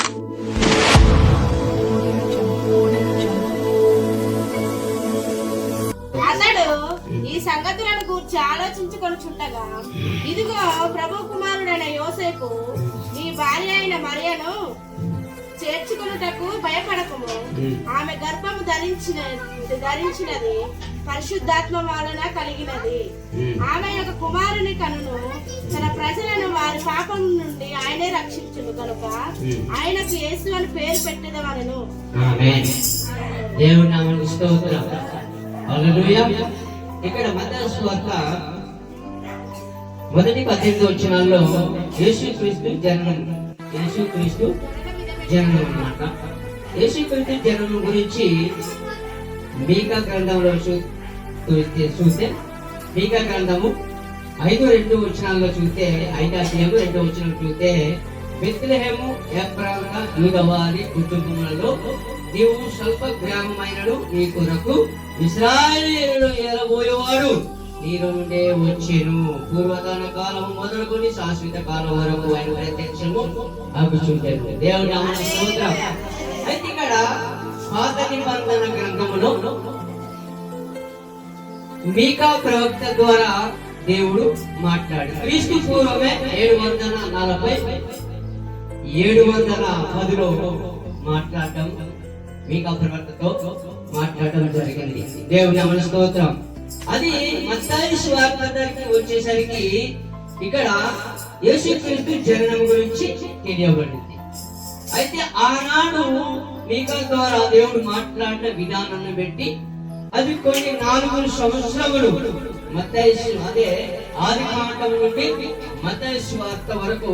ఈ సంగతులను గూర్చి ఆలోచించుకొనుచుండగా ఇదిగో ప్రభు కుమారుడైన యోసేపు నీ భార్య అయిన మరియను చేర్చుకొనుటకు భయపడకము. ఆమె గర్భము ధరించినది పరిశుద్ధాత్మ వలన కలిగినది. ఆమె యొక్క కుమారుని కనును. తన ప్రజలను వారి పాపం నుండి ఆయనే రక్షించును కనుక ఆయనకు యేసు అని పేరు పెట్టెదవలెను. దేవుని నామమునకు స్తోత్రం. హల్లెలూయా. ఇక్కడ మత్తయి సువార్త 1:18 యేసుక్రీస్తు జననం అన్నమాట. యేసుక్రీస్తు జననం గురించి మీకా గ్రంథంలో చూస్తే మీకా గ్రంథము 5:2 చూస్తే 5:2 చూస్తే బెత్లెహేము ఎఫ్రాయిము యూదవారి కుటుంబములలో నీవు స్వల్ప గ్రామమైనడు, నీ కొరకు ఇశ్రాయేలును ఏలబోయేవాడు నీలో నుండే వచ్చెను. పూర్వతన కాలము మొదలుకొని శాశ్వత కాలం వరకు ఆయన ప్రత్యక్షము అగుచుంటాడు. దేవుని నామమునకు స్తోత్రం. అయితే ఇక్కడ పాత నిబంధన గ్రంథములో మీకా ప్రవక్త ద్వారా దేవుడు మాట్లాడు. క్రీస్తు పూర్వమే 710లో మాట్లాడటం, మీకా ప్రవక్తతో మాట్లాడటం జరిగింది. దేవుని నామమునకు స్తోత్రం. అది మత్తయి సువార్త దగ్గరికి వచ్చేసరికి ఇక్కడ యేసుక్రీస్తు జననం గురించి తెలియబడింది. అయితే ఆనాడు మీకా ద్వారా దేవుడు మాట్లాడిన విధానాన్ని బట్టి అది కొన్ని 4 సంవత్సరములు మత్తయి అదే ఆదికాండం నుండి మత్తయి సువార్త వరకు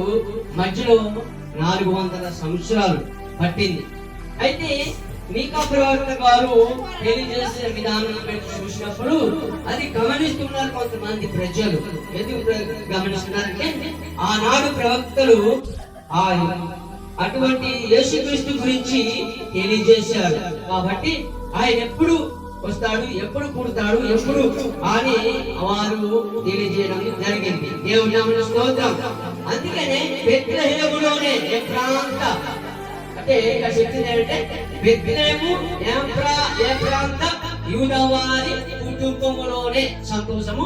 మధ్యలో 400 సంవత్సరాలు పట్టింది. అయితే మీకా ప్రవక్త గారు తెలియజేసిన విధానం చూసినప్పుడు అది గమనిస్తున్నారు కొంతమంది ప్రజలు. ఎందుకు గమనిస్తున్నారంటే ఆనాడు ప్రవక్తలు అటువంటి యేసుక్రీస్తు గురించి తెలియజేశారు. కాబట్టి ఆయన ఎప్పుడు వస్తాడు, ఎప్పుడు పుడతాడు, ఎప్పుడు అని వారు తెలియజేయడం జరిగింది. దేవుని నామమునకు స్తోత్రం. అందుకనే బెత్లెహేములోనే ఎఫ్రాయిము అంటే ఇక్కడ చెప్పింది ఏంటంటే బెత్లెహేము ఎఫ్రాయిము యూదవారి కుటుంబములోనే సంతోషము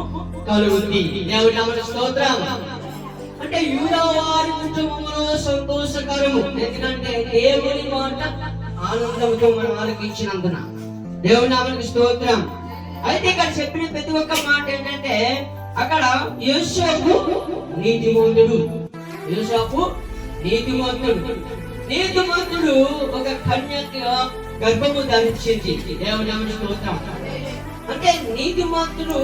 కలుగుతుంది. దేవుని నామమునకు స్తోత్రం. అంటే యూదవారి కుటుంబంలో సంతోషకరము. ఎందుకంటే దేవుని మాట ఆనందంతో మనం ఆలకించినందున. దేవుని నామమునకు స్తోత్రం. అయితే ఇక్కడ చెప్పిన ప్రతి ఒక్క మాట ఏంటంటే అక్కడ యోసేపు నీతిమంతుడు ఒక కన్యక గర్భము ధరించింది. దేవుని నామమునకు స్తోత్రం. అంటే నీతిమంతుడు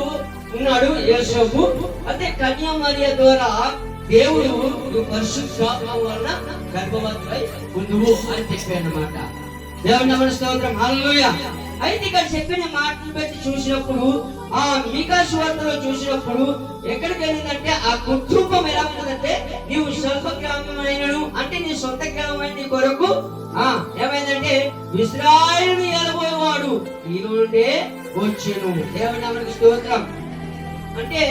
ఉన్నాడు యోసేపు. అంటే కన్య మరియ ద్వారా దేవుడు పరిశుద్ధాత్మ వలన గర్భవతివై ఉండువు అని చెప్పాడన్నమాట. దేవుని నామమునకు స్తోత్రం. హల్లెలూయా. అయితే ఇక్కడ చెప్పిన మాటలు బట్టి చూసినప్పుడు ఆ మీకా సువార్తలో చూసినప్పుడు ఎక్కడికి వెళ్ళిందంటే ఆ కుటుంబం ఎలా ఉంటుందంటే నీవు స్వల్ప గ్రామమైనడు అంటే నీ సొంత గ్రామమైన నీ కొరకు ఏమైందంటే ఇశ్రాయేలును ఏలబోయేవాడు నీలో నుండే వచ్చెను. దేవుని నామమునకు స్తోత్రం. అంటే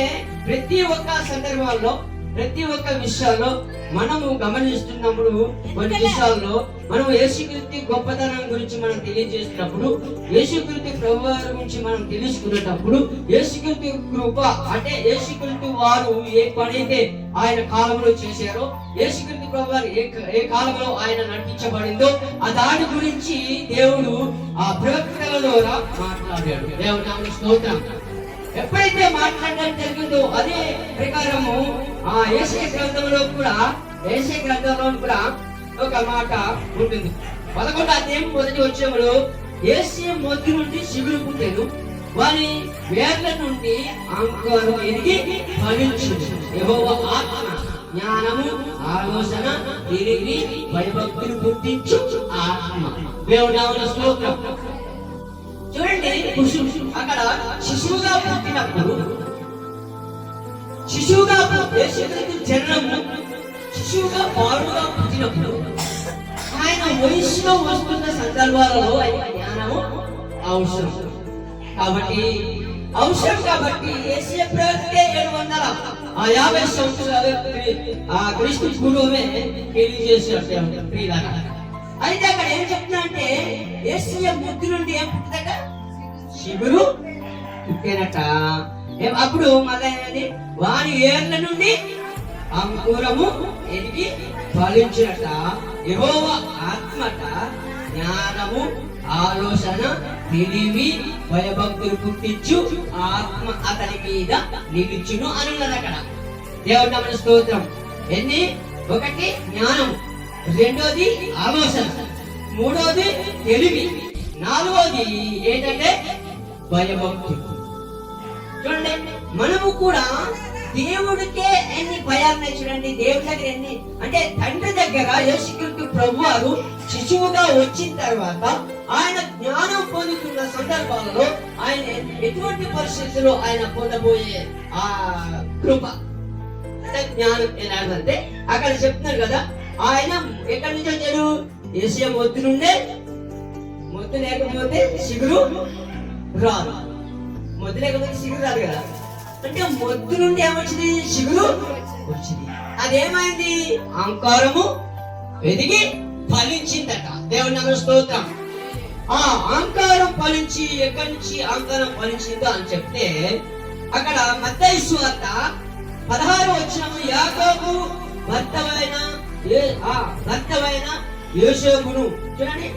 ప్రతి ఒక్క సందర్భాల్లో ప్రతి ఒక్క విషయాల్లో మనము గమనిస్తున్నప్పుడు కొన్ని విషయాల్లో మనం యేసుక్రీస్తు గొప్పతనం గురించి మనం తెలియజేస్తున్నప్పుడు, యేసుక్రీస్తు ప్రభువారి గురించి మనం తెలుసుకునేటప్పుడు, యేసుక్రీస్తు కృప అంటే యేసుక్రీస్తు వారు ఏ పనైతే ఆయన కాలంలో చేశారో, యేసుక్రీస్తు ప్రభువారు ఏ కాలంలో ఆయన నడిపించబడిందో ఆ దాని గురించి దేవుడు ఆ ప్రవక్తల ద్వారా మాట్లాడాడు. దేవుని నామమునకు స్తోత్రం. ఎప్పుడైతే మాట్లాడడం జరిగిందో అదే ప్రకారము ఆ యెషయా గ్రంథంలో కూడా ఒక మాట ఉంటుంది. 11వ అధ్యాయం 1వ వచనంలో యెషయా మొదటి నుండి చిగురు పుట్టెను, వాని వేర్ల నుండి అంకురం ఎదిగి ఫలించును. యెహోవా ఆత్మ జ్ఞానము ఆలోచన తెలివి భయభక్తులు పుట్టించు ఆత్మ. దేవుని నామమునకు స్తోత్రం. చూడండి, అక్కడ శిశువుగా పుట్టినప్పుడు జననము శిశువుగా బాలుగా పుట్టినప్పుడు ఆయన వయసులో వస్తున్న సందర్భాలలో జ్ఞానము అవసరం కాబట్టి యేసయ్య ప్రవక్తే 750 సంవత్సరాలు క్రీస్తు పూర్వమే తెలియజేశాడు. అయితే అక్కడ ఏం చెప్తున్నా అంటే యేసయ్య ముద్దు నుండి ఏం పుట్టదట, చిగురు పుట్టేనట. అప్పుడు మళ్ళీ వాని ఏర్ల నుండి అంకురము ఎదిగి ఫలించినట. యెహోవా ఆత్మట జ్ఞానము, ఆలోచన, తెలివి, భయభక్తులు పుట్టించు ఆత్మ అతని మీద నిలిచును అని ఉన్నది అక్కడ. దేవుడి నామమున స్తోత్రం. ఎన్ని? ఒకటి జ్ఞానం, రెండోది ఆలోచన, మూడోది తెలివి, నాలుగోది ఏంటంటే భయభక్తులు. చూడండి, మనము కూడా దేవుడికే ఎన్ని భయాలున్నాయి చూడండి. దేవుడి దగ్గర ఎన్ని అంటే తండ్రి దగ్గర యేసుక్రీస్తు ప్రభువారు శిశువుగా వచ్చిన తర్వాత ఆయన జ్ఞానం పొందుతున్న సందర్భాలలో ఆయన ఎటువంటి పరిస్థితుల్లో ఆయన పొందబోయే ఆ కృప అంటే జ్ఞానం ఎలాగంటే అక్కడ చెప్తున్నారు కదా, ఆయన ఎక్కడి నుంచి వచ్చాడు? యేసయ్య మొద్దు నుండే. మొద్దు లేకపోతే చిగురు రాదు, మొద్దు లేకపోతే చిగురు రాదు కదా. అంటే మొద్దు నుండి ఏమొచ్చింది? చిగురు వచ్చింది. అదేమైంది? అంకారము ఎదిగి ఫలించిందట. దేవుని నామమున స్తోత్రం. ఆ అంకారం ఫలించి ఎక్కడి నుంచి అంకారం ఫలించిందో అని చెప్తే అక్కడ మత్తయి సువార్త 16వ వచనము, యాకోబు భర్తవైన యోసేపును, చూడండి,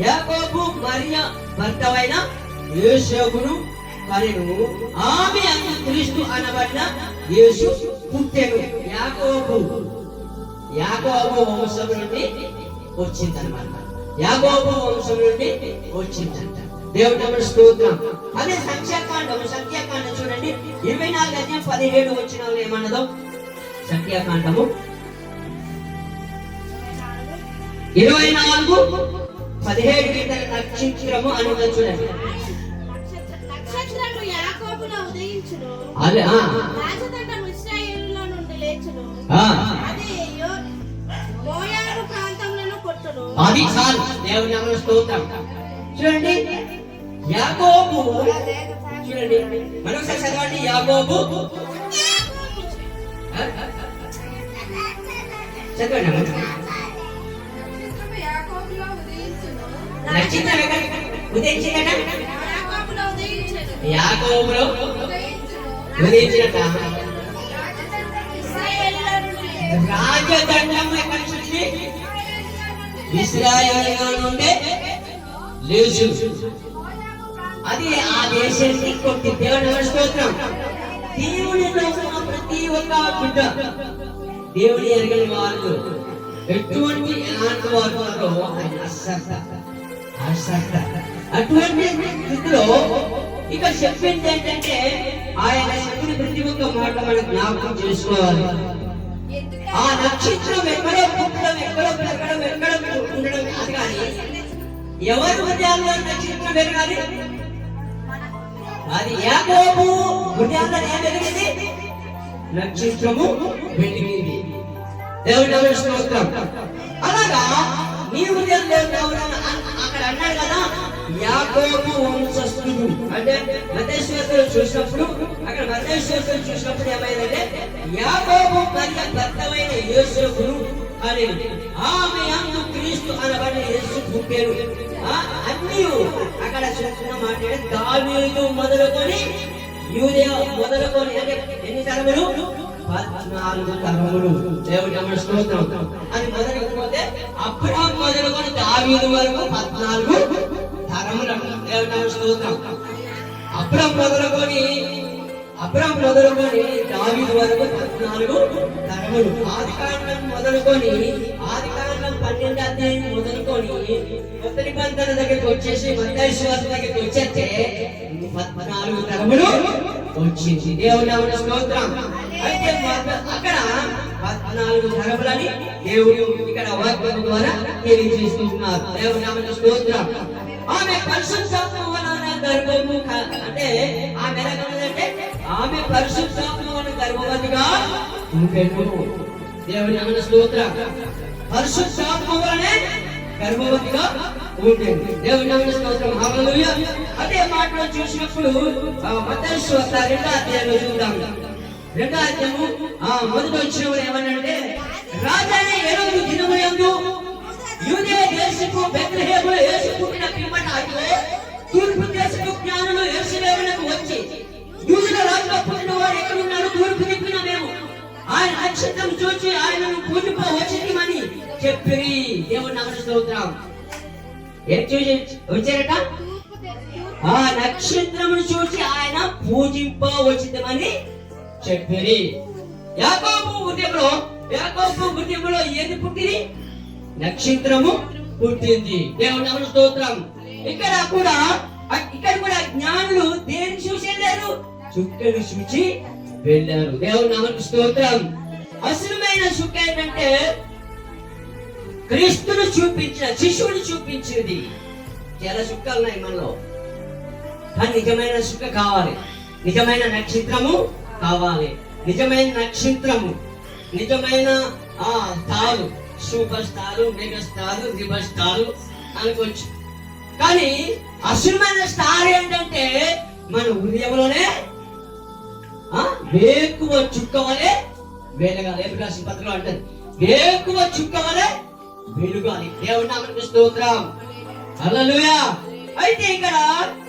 యాకోబు మరియ భర్తవైన యోసేపును కనెను, ఆమె అందు క్రీస్తు అనబడిన యేసు పుట్టెను. యాకోబు వంశం నుండి వచ్చిందనమాట. యాకోబు వంశం నుండి వచ్చిందంట. దేవుడి నామమున స్తోత్రం. అదే సంఖ్యాకాండం చూడండి, 24:17 వచనంలో ఏమన్నదో. సంఖ్యాకాండము 24:17 కింద నక్షత్రము అని ఉన్నది చూడండి. నక్షత్రము యాకోబులో ఉదయించును, అదే రాజదండం ఇశ్రాయేలులో నుండి లేచును, అది మోయాబు ప్రాంతములను కొట్టును. అది చాలు. దేవుని నామమున స్తోత్రం. చూడండి, యాకోబు చూడండి, మరొకసారి చదవండి. యాకోబు చదవండి. నక్షత్రం ఉదయించిందట. యాకోబులో ఉదయించినట. రాజదండం ఎక్కడి నుంచి? ఇశ్రాయేలు నుండి లేచు. అది ఆ దేశాన్ని కొట్టి. దేవుని స్తోత్రం. దేవునిలో ఉన్న ప్రతి ఒక్క బిడ్డ, దేవుని ఎరగని వాళ్ళు ఎటువంటి ఎలాంటి వారు ఉన్నారో ఆయన అటువంటి స్థితిలో ఇక చెప్పింది ఏంటంటే ఆయన చెప్పిన ప్రతి ఒక్క మాట మనం జ్ఞాపకం చేసుకోవాలి. ఆ నక్షత్రం ఎక్కడో పుట్టడం, ఎక్కడో పెరగడం, ఎక్కడో ఉండడం అది కానీ ఎవరి హృదయాల్లో నక్షత్రం పెరగాలి? అది యాకోబు హృదయాల్లో ఏం పెరిగింది? నక్షత్రము వెలిగింది. దేవుని నామమున స్తోత్రం. అలాగా నీ హృదయంలో అక్కడ అన్నాడు కదా, యాకోబు వంశస్థుడు అంటే మత్తయి చూసినప్పుడు అక్కడ మత్తయి చూసినప్పుడు ఏమైందంటే యాకోబు మరియ భర్తవైన యోసేపును అని, ఆమె యందు క్రీస్తు అనబడిన యేసు పుట్టెను. అన్నీ అక్కడ చెప్తున్న మాట దావీదు మొదలుకొని యూదయ మొదలుకొని అంటే ఎన్ని తరములు? 14 తరములు. దేవుని నామమున స్తోత్రం. అది మొదలుకపోతే అబ్రహాము మొదలుకొని దావీదు వరకు 14 తరములు. దేవుని నామమున స్తోత్రం. అబ్రహాము మొదలుకొని దావీదు వరకు 14 తరములు. ఆదికాండం మొదలుకొని ఆదికాండం 12వ అధ్యాయం మొదలుకొని కొత్త నిబంధన దగ్గరికి వచ్చేసి మత్తయి సువార్త దగ్గరికి వచ్చేస్తే 14 తరములు వచ్చింది. దేవుని నామమున స్తోత్రం. అయితే అక్కడ 14 తరములని దేవుడు ఇక్కడ వాక్యం ద్వారా తెలియజేస్తున్నారు. దేవుని నామమున స్తోత్రం. ఆమె పరిశుద్ధాత్మ వలన గర్భము అంటే ఆమె ఎలాగంటే ఆమె పరిశుద్ధాత్మ వలన గర్భవతిగా ఉండెను. దేవుని నామమున స్తోత్రం. పరిశుద్ధాత్మ వలనే గర్భవతిగా ఉండేది. దేవుని నామమున స్తోత్రం. హల్లెలూయా. అదే మాటలో చూసినప్పుడు మత్తయి సువార్త 2వ అధ్యాయంలో చూద్దాం. 2వ అధ్యాయము మొదటి వచనంలో ఏమన్నాడంటే, రాజైన హేరోదు దినములందు యూదయ దేశ దేశపు బెత్లెహేములో యేసు పుట్టిన పిమ్మట అయితే తూర్పు దేశపు జ్ఞానులు యెరూషలేమునకు వచ్చి యూదుల రాజుగా పుట్టిన వాడు ఎక్కడున్నాడు తూర్పు దిక్కున మేము ఆయన నక్షత్రం చూచి ఆయనను పూజింప వచ్చిందని చెప్పి దేవుని నామమున స్తోత్రం. ఏం చూసి వచ్చారట? ఆ నక్షత్రమును చూసి ఆయన పూజింప వచ్చిందని చెప్పి. యాకోబు ఉదయంలో ఏది పుట్టింది? నక్షత్రము పుట్టింది. దేవుని నామమున స్తోత్రం. ఇక్కడ కూడా జ్ఞానులు దేన్ని చూసి వెళ్ళారు? చుక్కను చూచి వెళ్ళారు. దేవుని నామమున స్తోత్రం. అసలమైన చుక్క ఏంటంటే క్రీస్తును చూపించిన, శిశువుని చూపించింది. చాలా చుక్కలు ఉన్నాయి మనలో, కానీ నిజమైన చుక్క కావాలి, నిజమైన నక్షత్రము కావాలి. నిజమైన నక్షత్రము, నిజమైన star, super star, mega star, rebel star అనుకోవచ్చు. కానీ అసలమైన స్టార్ ఏంటంటే మన హృదయంలోనే వేకువ చుక్క వలె వెలగాలి. ఏప్రిల్ పత్రికలో అంటది వేకువ చుక్క వలె వెలుగాలి. దేవుని నామమునకు స్తోత్రం. హల్లెలూయా. అయితే ఇక్కడ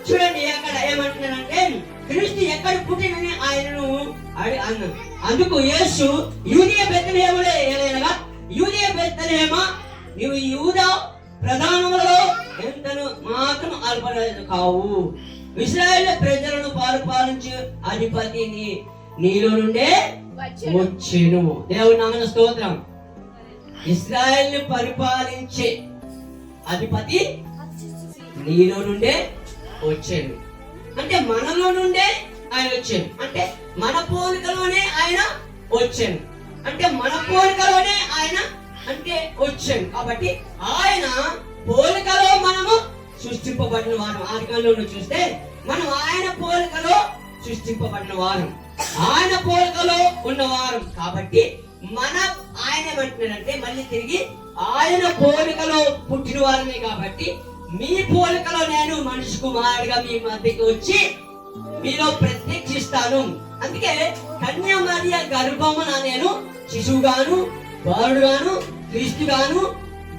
చూడండి, అక్కడ ఏమంటున్నారంటే క్రీస్తు ఎక్కడ పుట్టినని ఆయనను అన్నాడు. అందుకు యేసు యూదయ బెత్లెహేములో ఏలైనగా, యూదయ బెత్లెహేమా నీవు యూదా ప్రధానములలో ఎంతను మాత్రం అల్పరాజు కావు, ఇశ్రాయేలు ప్రజలను పరిపాలించు అధిపతి నీలో నుండే వచ్చెను. దేవుని నామమున స్తోత్రం. ఇశ్రాయేలును పరిపాలించే అధిపతి నీలో నుండే వచ్చాను. అంటే మనలో నుండే ఆయన వచ్చాను, అంటే మన పోలికలోనే ఆయన వచ్చాను, అంటే మన పోలికలోనే ఆయన అంటే వచ్చాను. కాబట్టి ఆయన పోలికలో మనము సృష్టింపబడిన వారం. ఆదికాండంలో చూస్తే మనం ఆయన పోలికలో సృష్టింపబడిన వారం, ఆయన పోలికలో ఉన్నవారం. కాబట్టి ఆయన ఏమంటున్నాడంటే మళ్ళీ తిరిగి ఆయన పోలికలో పుట్టిన వారమే. కాబట్టి మీ పోలికలో నేను మనిషి కుమారుడిగా మీ మధ్యకి వచ్చి మీలో ప్రత్యక్షిస్తాను. అందుకే కన్యా మరియ గర్భమున నేను శిశువుగాను, బాలుడుగాను, క్రీస్తుగాను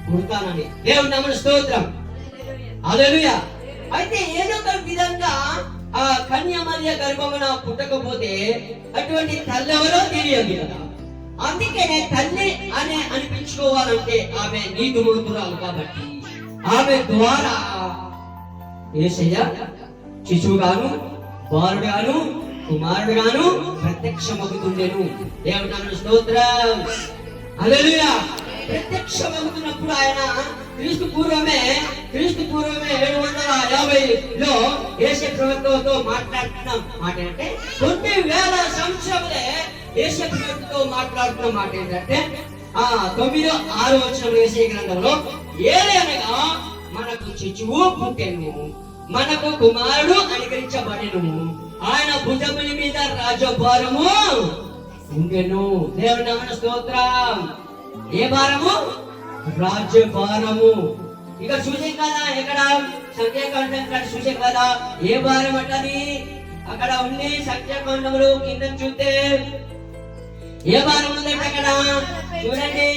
పుడతానని. దేవుని నామమున స్తోత్రం. హల్లెలూయా. అయితే ఏదో ఒక విధంగా ఆ కన్యా మరియ గర్భమున పుట్టకపోతే అటువంటి తల్లి ఎవరో తెలియదు కదా. అందుకే తల్లి అని అనిపించుకోవాలంటే ఆమె నీతిమంతురాలు. కాబట్టి ఆమె ద్వారా యేసయ్య శిశువుగాను, బాలుడుగాను, కుమారుడుగాను ప్రత్యక్షమవుతుండెను. దేవుని నామమున స్తోత్రం. హల్లెలూయా. ప్రత్యక్షమవుతున్నప్పుడు ఆయన క్రీస్తు పూర్వమే 750లో యేసు ప్రభువుతో మాట్లాడుతున్న మాట ఏంటంటే, కొన్ని వేల సంవత్సరాలే యేసు ప్రభువుతో మాట్లాడుతున్న మాట ఏంటంటే 9-6 వచనం యేసయ్య గ్రంథంలో ఏలయనగా మనకు శిశువు పుట్టెను, మనకు కుమారుడు అనుగ్రహించబడెను, ఆయన భుజముల మీద రాజభారము ఉండెను. దేవుని నామమున స్తోత్రం. ఏ భారము? రాజ్యభారము. ఇక్కడ చూసాం కదా, ఎక్కడ సంఖ్యాకాండం చూసాం కదా ఏ భారం అంటది అక్కడ ఉంది. సంఖ్యాకాండములు కింద చూస్తే ఏ భారం ఉందంటే అక్కడ చూడండి,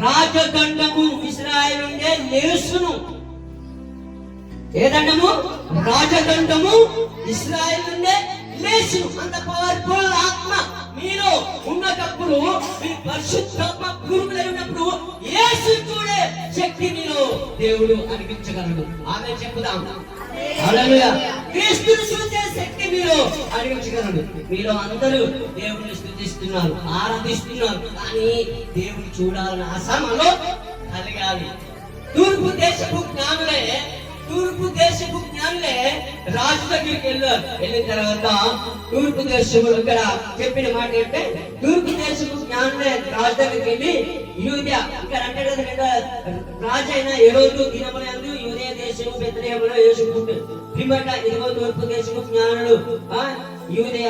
రాజదండము ఇశ్రాయేలు నుండే లేచును. ఏ దండము? రాజదండము ఇశ్రాయేలు నుండే లేచును. అంత పవర్ఫుల్ ఆత్మ మీలో ఉన్నప్పుడు, మీ పరిశుద్ధాత్మ గురువులై ఉన్నప్పుడు యేసు చూడే శక్తి మీలో దేవుడు అనిపించగలడు. ఆమె చెప్పుదాం. హల్లెలూయా. క్రీస్తును చూసే శక్తి మీలో అనిపించగలడు. మీలో అందరూ దేవుని స్తుతిస్తున్నారు, ఆరాధిస్తున్నారు, కానీ దేవుని చూడాలని ఆశ మనలో కలగాలి. తూర్పు దేశపు జ్ఞానులే రాజు దగ్గరికి వెళ్ళిన తర్వాత తూర్పు దేశము ఇక్కడ చెప్పిన మాట ఏంటంటే, తూర్పు దేశపు జ్ఞానులే రాజు దగ్గరికి వెళ్ళి యూదయ ఇక్కడ అంటే రాజు అయిన హెరోదు దినములందు యూదయ దేశము బెత్లెహేములో యేసు పుట్టెను. పిమ్మట ఇదిగో తూర్పు దేశపు జ్ఞానులు యూదయ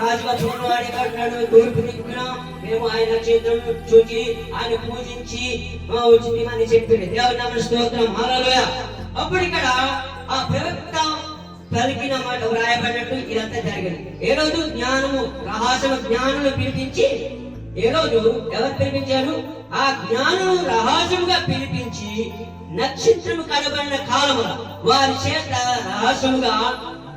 రాజుగా చూడవాడే కాడు తూర్పు దిక్కున మేము ఆయన నక్షత్రం చూచి ఆయన పూజించి వచ్చింది అని చెప్పింది. దేవుని నామమున స్తోత్రం. హల్లెలూయా. అప్పుడు ఇక్కడ ఆ ప్రవక్త పలికిన మాట వ్రాయబడినట్టు ఇదంతా జరిగింది. ఏ రోజు జ్ఞానము రహస్య జ్ఞానులు పిలిపించి ఈ రోజు ఎవరు పిలిపించారు? ఆ జ్ఞానం రహస్యముగా పిలిపించి నక్షత్రము కనబడిన కాలమున వారి చేత రహస్యముగా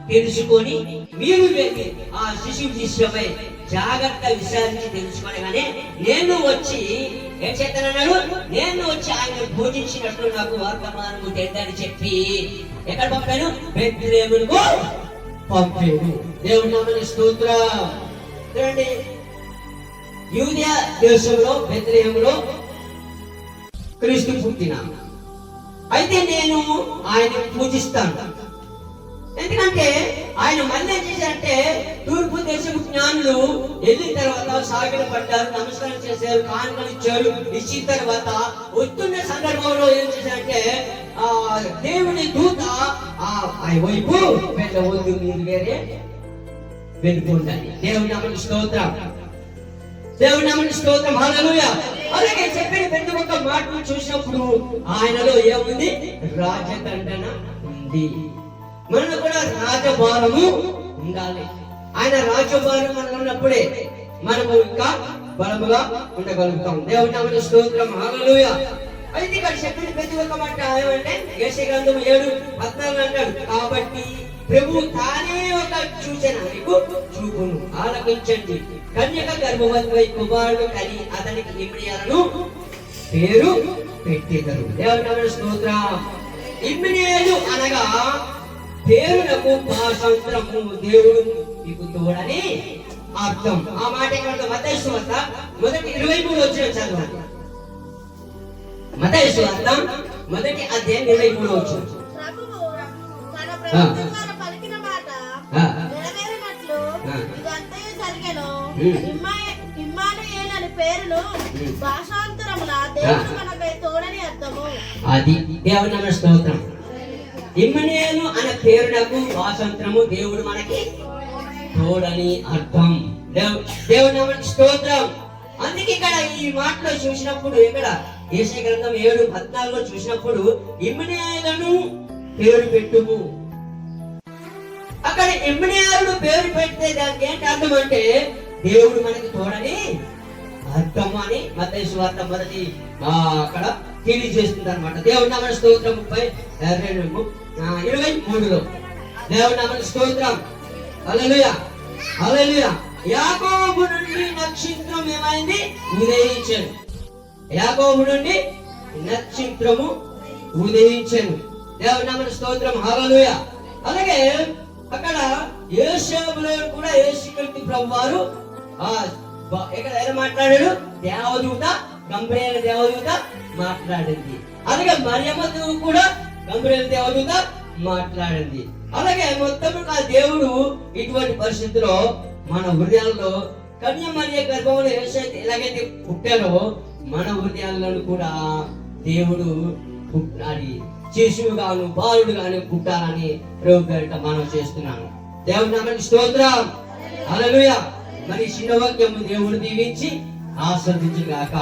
తెలుసుకొని మీరు వెళ్ళి ఆ శిశువు విషయమై జాగ్రత్త విచారించి తెలుసుకోనగానే నేను వచ్చి ఏం చేస్తానన్నాడు? నేను వచ్చి ఆయన భోజించినట్లు నాకు వర్తమానము తెద్దని చెప్పి ఎక్కడ పంపాను? బెత్లెహేమునకు పంపాడు. దేవుని నామమునకు స్తోత్రం. చూడండి, యూదయ దేశంలో బెత్లెహేములో క్రీస్తు పుట్టిన. అయితే నేను ఆయన పూజిస్తాను. ఎందుకంటే ఆయన మళ్ళీ ఏం చేశారంటే, తూర్పు దేశపు జ్ఞానులు వెళ్ళిన తర్వాత సాగిల పడ్డారు, నమస్కారం చేశారు, కానుకలు ఇచ్చారు. ఇచ్చిన తర్వాత వస్తున్న సందర్భంలో ఏం చేశారంటే దేవుని దూత ఆ వైపు వెళ్ళవద్దు, మీరు వేరే వెళ్ళిపోండి. దేవుని నామమునకు స్తోత్రం. దేవుని నామమునకు స్తోత్రం. హల్లెలూయా. అలాగే చెప్పిన ప్రతి ఒక్క మాటను చూసినప్పుడు ఆయనలో ఏముంది? రాజదండన ఉంది. మనలో కూడా రాజభారము ఉండాలి. ఆయన రాజభారం మనలో ఉన్నప్పుడే మనము ఇంకా బలముగా ఉండగలుగుతాం. దేవుని నామమునకు స్తోత్రం. హల్లెలూయా. అయితే ఇక్కడ చెప్పిన ప్రతి ఒక్క మాట ఏమంటే యెషయా గ్రంథం 7:14 అంటాడు, కాబట్టి ప్రభువు తానే ఒక సూచన మీకు చూపును, ఆలకించండి. కన్యక గర్భవతి కుమారుడు కని అతనికి ఇమ్మానుయేలు పేరు పెట్టెదరు. దేవుని నామమునకు స్తోత్రం. ఇమ్మానుయేలు అనగా పేరునకు భాషాంతరము దేవుడు మీకు తోడని అర్థం. ఆ మాట ఇక్కడ మత్తయి సువార్త 1:23 చదవండి. మత్తయి సువార్త 1:23. ప్రభువు తన ప్రభుత్వం ద్వారా పలికిన మాట నెరవేరినట్లు ఇదంతయు జరిగెను. ఇమ్మానుయేలు అనే పేరును భాషాంతరమున దేవుడు మనకై తోడని అర్థము. అది దేవుని నామమునకు స్తోత్రం. ఇమ్మానుయేలు అనే పేరునకు భాషాంతరము దేవుడు మనకి తోడని అర్థం. దేవుని నామమునకు స్తోత్రం. అందుకే ఇక్కడ ఈ మాటలో చూసినప్పుడు ఇక్కడ యెషయా గ్రంథం 7:14 చూసినప్పుడు ఇమ్మానుయేలును పేరు పెట్టుము. అక్కడ ఇమ్మానుయేలు పేరు పెడితే దానికి ఏంటి అర్థం అంటే దేవుడు మనకి తోడని అర్థం అని మత్తయి సువార్త అక్కడ తెలియజేస్తుంది అనమాట. దేవుని నామమునకు స్తోత్రం. 23 దేవుని నామమునకు స్తోత్రం. హల్లెలూయా. హల్లెలూయా. యాకోబు నుండి నక్షత్రం ఏమైంది? ఉదయించెను. యాకోబు నుండి నక్షత్రము ఉదయించెను. దేవుని నామమునకు స్తోత్రం. హల్లెలూయా. అలాగే అక్కడ యేషయాలో కూడా యేసుక్రీస్తు ప్రభువారు ఇక్కడ ఎలా మాట్లాడాడు? దేవదూత, గంభీర దేవదూత మాట్లాడింది. అలాగే మరియమ్మతో కూడా గంభీర దేవదూత మాట్లాడింది. అలాగే మొత్తం దేవుడు ఇటువంటి పరిస్థితిలో మన హృదయాల్లో కన్య మరియ గర్భంలో ఎలాగైతే పుట్టారో మన హృదయాల్లో కూడా దేవుడు పుట్టాలి, శిశువుగాను బాలుడుగాను పుట్టాలని ప్రభు పేరిట మనం చేస్తున్నాను. దేవుని నామమునకు స్తోత్రం. హల్లెలూయా. మరి చిన్న వాక్యము దేవుడు దీవించి ఆశీర్వదించుగాక.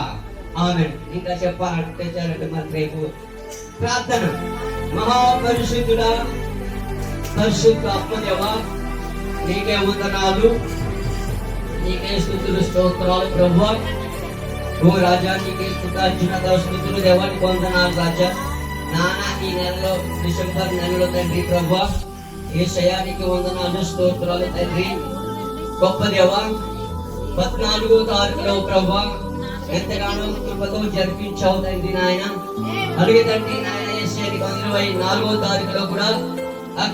ఆమేన్. ఇంకా చెప్పాలంటే మరి రేపు ప్రార్థన. మహాపరిశుద్ధుడా, పరిశుద్ధ ఆత్మదేవా, నీకే వందనాలు, నీకే స్తుతులు స్తోత్రాలు ప్రభువా. ఓ రాజా, నీకే స్తుతార్చన స్తుతులు దేవానికి వందనాలు రాజా. నానా ఈ నెలలో డిసెంబర్ నెలలో తండ్రి ప్రభువా, యేసయ్యానికి వందనాలు స్తోత్రాలు తండ్రి. గొప్ప దేవా, 14వ తారీఖులో ప్రభువా ఎంతగానో కృపతో జరిపించావు తండ్రి నాయన. అలాగే తండ్రి నాయన యేసయ్యానికి 24వ తారీఖులో కూడా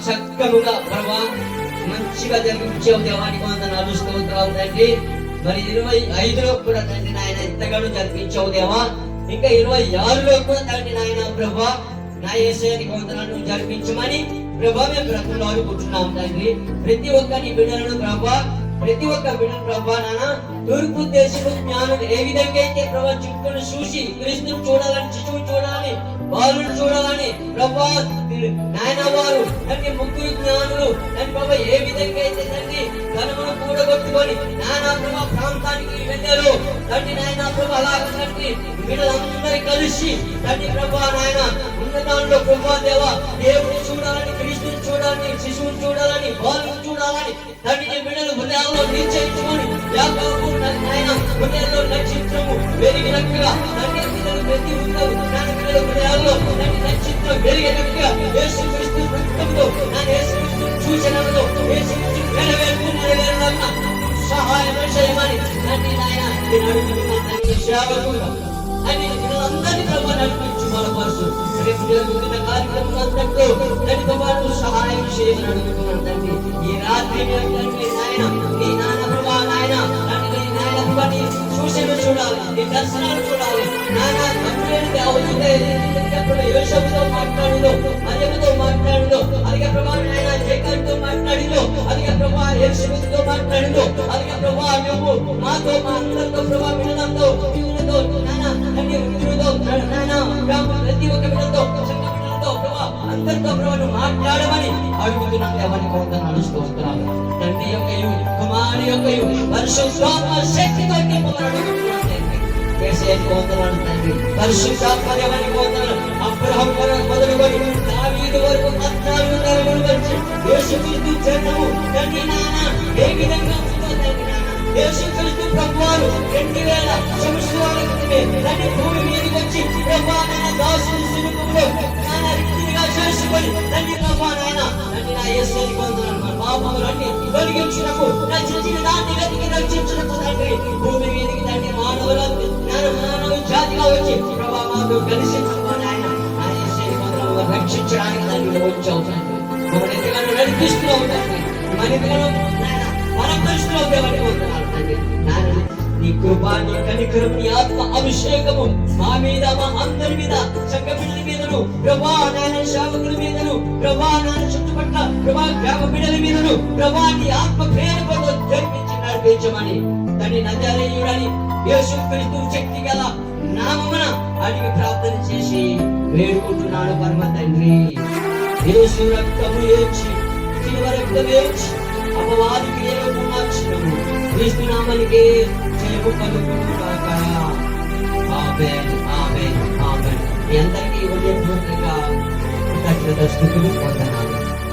చక్కముగా ప్రభువా మంచిగా జరిపించావు దేవానికి వందనాలు స్తోత్రాలు తండ్రి. మరి 25లో కూడా తండ్రి నాయన ఎంతగానో జరిపించావు దేవా. ఇంకా 26లో కూడా తండ్రి నాయన ప్రభువా నా యేసయ్యానికి వందనాలు జరిపించమని ప్రభువా మేము బ్రతుకులాడు కూర్చున్నాం తండ్రి. ప్రతి ఒక్క నీ బిడ్డలను ప్రభువా, ప్రతి ఒక్క బిడ్డను ప్రభువా నాన్న తూర్పు దేశపు జ్ఞానులు ఏ విధంగా అయితే ప్రభువా చుట్టూను చూసి క్రీస్తును చూడాలని, శిశువు చూడాలని, బాలుని చూడాలని ప్రభువా నాయన వారు తండ్రి ముగ్గురు జ్ఞానులు తండ్రి ప్రభువా ఏ విధంగా అయితే తండ్రి ధనమును కూడగొట్టుకొని నాయన ప్రభువా ప్రాంతానికి వెళ్ళారు తండ్రి నాయన ప్రభువా అలాగే తండ్రి బిడ్డలందరూ కలిసి తండ్రి ప్రభువా నాయన ఉన్న ఉన్న దానిలో ప్రభా దేవా దేవుని చూడాలని, క్రీస్తుని చూడాలని, శిశువుని చూడాలని, బాలుని చూడాలని తండ్రి బిడ్డలు హృదయాల్లో నిశ్చయించుకొని యాకోబు నాయన హృదయాల్లో నక్షత్రము వెలిగినట్టుగా తండ్రి బిడ్డలు ప్రతి ఉన్నారు నాన్న బిడ్డల హృదయాల్లో తండ్రి నక్షత్రం వెలిగినట్టుగా యేసుక్రీస్తు రక్తంతో నా యేసుక్రీస్తు సూచనలతో యేసుక్రీస్తు నెరవేరుతున్న సహాయం చేయమని తండ్రి నాయన నేను అడుగుతున్నా తండ్రి సేవకులు అని అందరినీ ప్రభు నడిపించు బలపరుచు. రేపు జరుగుతున్న కార్యక్రమం అంతట్లో తండ్రి ప్రభు సహాయం చేయమని అడుగుతున్నాను తండ్రి. ఈ రాత్రి తండ్రి నాయన నీ నాన్న ప్రభా నాయన తండ్రి నాయన ప్రభా నీ సూచనలు చూడాలి, నీ దర్శనాలు చూడాలి నాయన. యోసేపుతో మాట్లాడిలో, మరియమ్మతో మాట్లాడిలో, అలాగే ప్రభా నాయన జేకబ్తో మాట్లాడిలో, అలాగే ప్రభా యేసుతో మాట్లాడిలో, అలాగే ప్రభా నువ్వు మాతో మా అందరితో ప్రభా వినడంతో నాయన తండ్రి వృద్ధులతో నాయన ప్రతి ఒక్క బిడ్డతో సంఘ బిడ్డలతో ప్రభా అందరితో ప్రభా నువ్వు మాట్లాడమని అడుగుతున్నాను. ఎవరి కొరత నడుస్తున్నాను తండ్రి యొక్కయు కుమారుని యొక్కయు పరిశుద్ధాత్మ శక్తితో నింపమని అడుగుతున్నాను తండ్రి. కోతలను తండ్రి పరిశుద్ధాత్మ ఎవరి కోతలను అబ్రహం మొదలుకొని దావీదు వరకు 14 తరముల వచ్చి యేసుక్రీస్తు జన్మము తండ్రి నాయన ఏ విధంగా ఉందో తండ్రి నాయన యేసుక్రీస్తు ప్రభువారు 2000 సంవత్సరాల క్రితమే తండ్రి భూమి మీదకి వచ్చి ప్రభా నాయన దాసుని స్వరూపంలో నాయన రీతిగా చేసుకొని తండ్రి ప్రభా నాయన తండ్రి నా యేసుని కొందరు మన పాపములన్నీ తొలగించుటకు రక్షించిన దాన్ని వెతికి రక్షించుటకు తండ్రి భూమి మీదకి తండ్రి మానవులందరూ మానవ జాతిగా వచ్చి ప్రభా మాతో కలిసి నాయన నా యేసుని కొందరు రక్షించడానికి తండ్రి వచ్చావు తండ్రి. మమ్మల్ని ఎంతగానో నడిపిస్తున్నావు తండ్రి. మన ఎంతగానో నాయన మన పరిస్థితిలో దేవని పొందుతున్నాను తండ్రి. నాయన నీ కృప, నీ కనికరం, నీ ఆత్మ అభిషేకము మా మీద, మా అందరి మీద, సంఘ బిడ్డల మీదను ప్రభా నాయన సేవకుల మీదను ప్రభా నాయన చుట్టుపట్ల ప్రభా గ్రామ బిడ్డల మీదను ప్రభా నీ ఆత్మ ప్రేరణతో జరిపించి నడిపించమని తండ్రి నజరేయుడని యేసుక్రీస్తు శక్తి గల నామమున అడిగి ప్రార్థన చేసి వేడుకుంటున్నాను పరమ తండ్రి. యేసు రక్తము ఏడ్చి శిలువ రక్తం ఏడ్చి అపవాది క్రియలను మార్చినము క్రీస్తు నామమునకే జయము కలుగునుగాక. ఆమేన్ ఆమేన్ ఆమేన్. మీ అందరికీ హృదయపూర్వకంగా కృతజ్ఞతాస్తుతులు వందనాలు.